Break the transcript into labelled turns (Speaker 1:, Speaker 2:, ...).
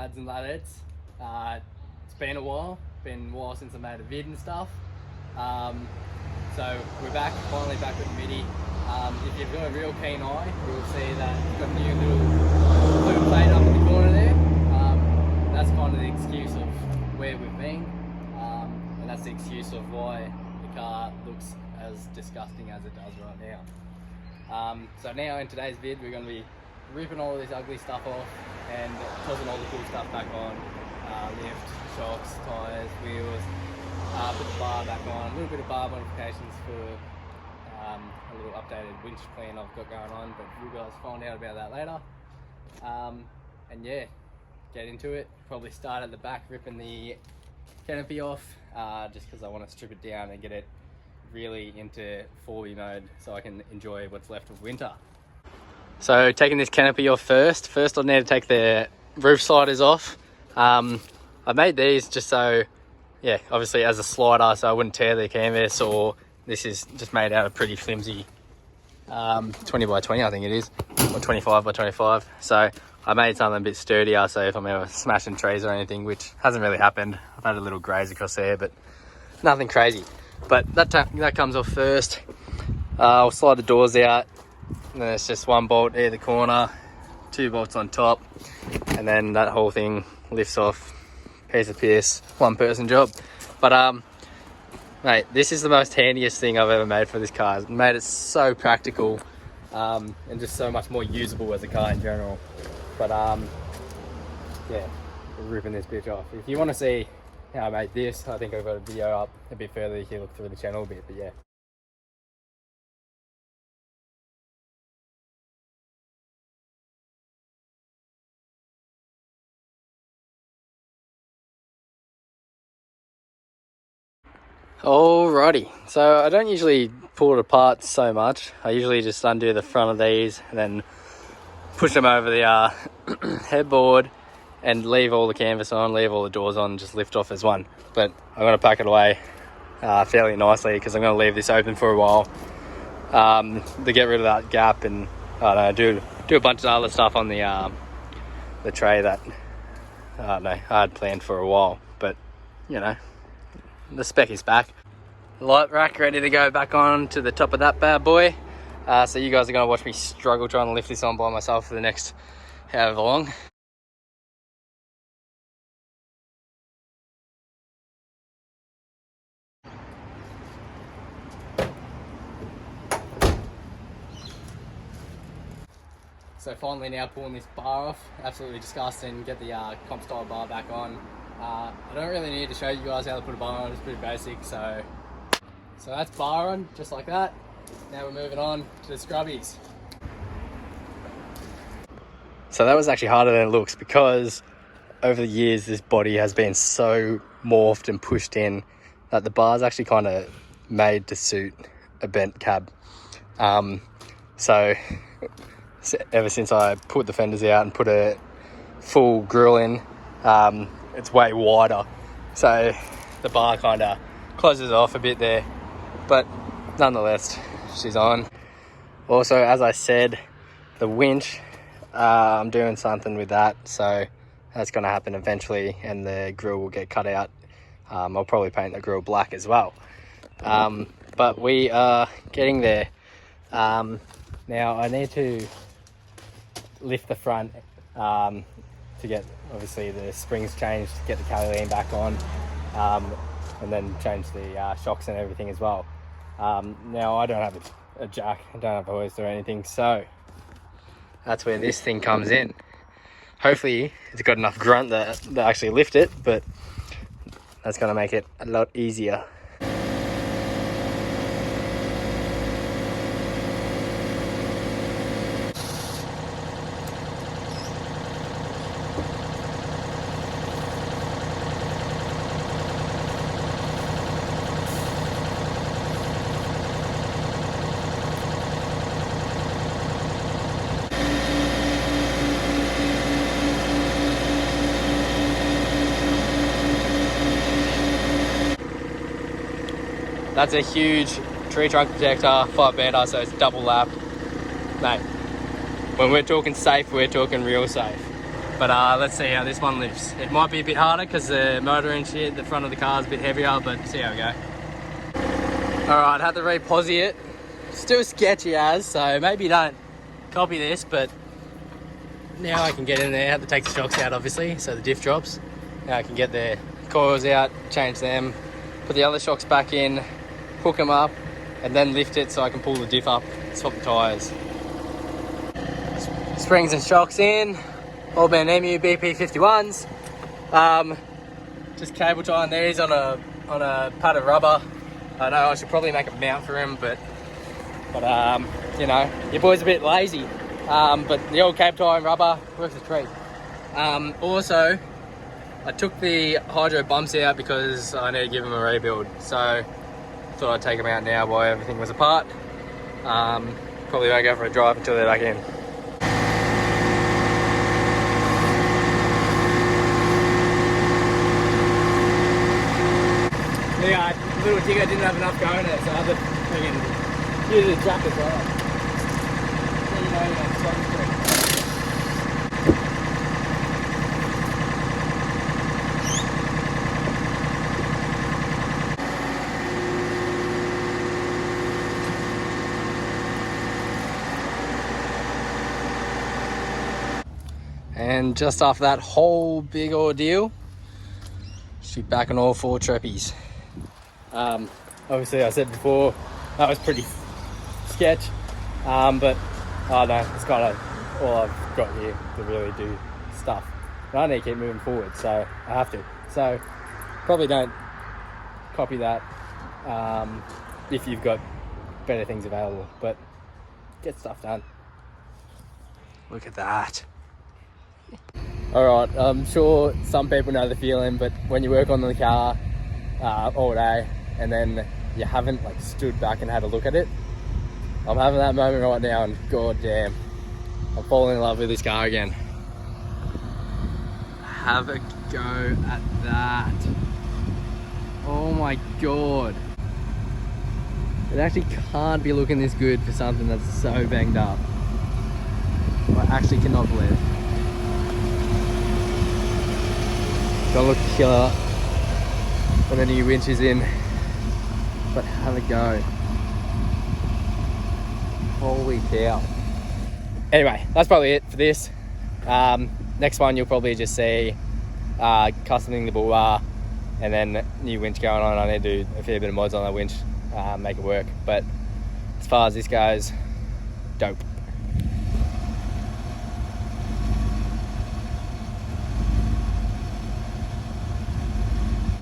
Speaker 1: lads and ladettes. It's been a while since I made a vid and stuff. So we're back, finally back with middy. If you've got a real keen eye, you'll see that we've got a new little plate up in the corner there. That's kind of the excuse of where we've been, and that's the excuse of why the car looks as disgusting as it does right now. So now in today's vid, we're going to be ripping all of this ugly stuff off and tossing all the cool stuff back on. Lift, shocks, tyres, wheels, put the bar back on, a little bit of bar modifications for a little updated winch plan I've got going on, but you guys find out about that later. And yeah, get into it. Probably start at the back, ripping the canopy off, just because I want to strip it down and get it really into 4V mode so I can enjoy what's left of winter. So taking this canopy off first I need to take the roof sliders off. I made these just so, yeah, obviously as a slider, so I wouldn't tear the canvas, or this is just made out of pretty flimsy 20 by 20 I think it is, or 25 by 25. So I made something a bit sturdier, so if I'm ever smashing trees or anything, which hasn't really happened. I've had a little graze across there, but nothing crazy. But that comes off first. I'll slide the doors out, and then it's just one bolt either corner, 2 bolts on top, and then that whole thing lifts off. Piece of piss, one person job. But mate, this is the most handiest thing I've ever made for this car. It's made it so practical, and just so much more usable as a car in general. But yeah, we're ripping this bitch off. If you want to see how I made this, I think I've got a video up a bit further. You can look through the channel a bit, but yeah. Alrighty, so I don't usually pull it apart so much. I usually just undo the front of these and then push them over the headboard and leave all the canvas on, leave all the doors on, just lift off as one. But I'm going to pack it away fairly nicely because I'm going to leave this open for a while to get rid of that gap, and I don't know, do a bunch of other stuff on the tray that I don't know, I had planned for a while. But you know, the spec is back. Light rack ready to go back on to the top of that bad boy. So you guys are going to watch me struggle trying to lift this on by myself for the next however long. So finally now pulling this bar off. Absolutely disgusting. Get the comp style bar back on. I don't really need to show you guys how to put a bar on, it's pretty basic. So that's bar on, just like that. Now we're moving on to the scrubbies. So that was actually harder than it looks, because over the years this body has been so morphed and pushed in that the bar's actually kind of made to suit a bent cab. So ever since I put the fenders out and put a full grille in, it's way wider, so the bar kind of closes off a bit there, but nonetheless she's on. Also, as I said, the winch, I'm doing something with that, so that's going to happen eventually, and the grille will get cut out. I'll probably paint the grille black as well, but we are getting there. Now I need to lift the front to get obviously the springs changed, get the Cali back on, and then change the shocks and everything as well. Now I don't have a jack, I don't have a hoist or anything, so that's where this thing comes in. Hopefully it's got enough grunt that actually lift it, but that's going to make it a lot easier. That's a huge tree trunk protector, 5 meter, so it's double lap. Mate, when we're talking safe, we're talking real safe. But let's see how this one lifts. It might be a bit harder because the motor and shit, the front of the car is a bit heavier, but see how we go. Alright, had to re-posi it. Still sketchy as, so maybe don't copy this, but now I can get in there. I have to take the shocks out obviously, so the diff drops. Now I can get the coils out, change them, put the other shocks back in, hook them up, and then lift it so I can pull the diff up, swap the tyres. Springs and shocks in, all been MU BP51s. Just cable tying these on a pad of rubber. I know I should probably make a mount for him, but you know, your boy's a bit lazy. But the old cable tying rubber works a treat. Also, I took the hydro bumps out because I need to give them a rebuild. So thought I'd take them out now while everything was apart. Probably won't go for a drive until they're back in. Yeah, the little digger didn't have enough going in it, so I had to use the jack as well. So you know, stop the street. And just after that whole big ordeal, should be back on all 4 treppies. Obviously I said before that was pretty sketch, but I know it's kind of all I've got here to really do stuff. But I need to keep moving forward, so I have to. So probably don't copy that if you've got better things available, but get stuff done. Look at that. Alright, I'm sure some people know the feeling, but when you work on the car all day and then you haven't like stood back and had a look at it, I'm having that moment right now, and god damn, I'm falling in love with this car again. Have a go at that. Oh my god. It actually can't be looking this good for something that's so banged up. I actually cannot believe it. Gonna look killer when the new winch is in, but have a go. Holy cow. Anyway, that's probably it for this. Next one you'll probably just see customing the bull bar and then new winch going on. I need to do a fair bit of mods on that winch, make it work, but as far as this goes, dope.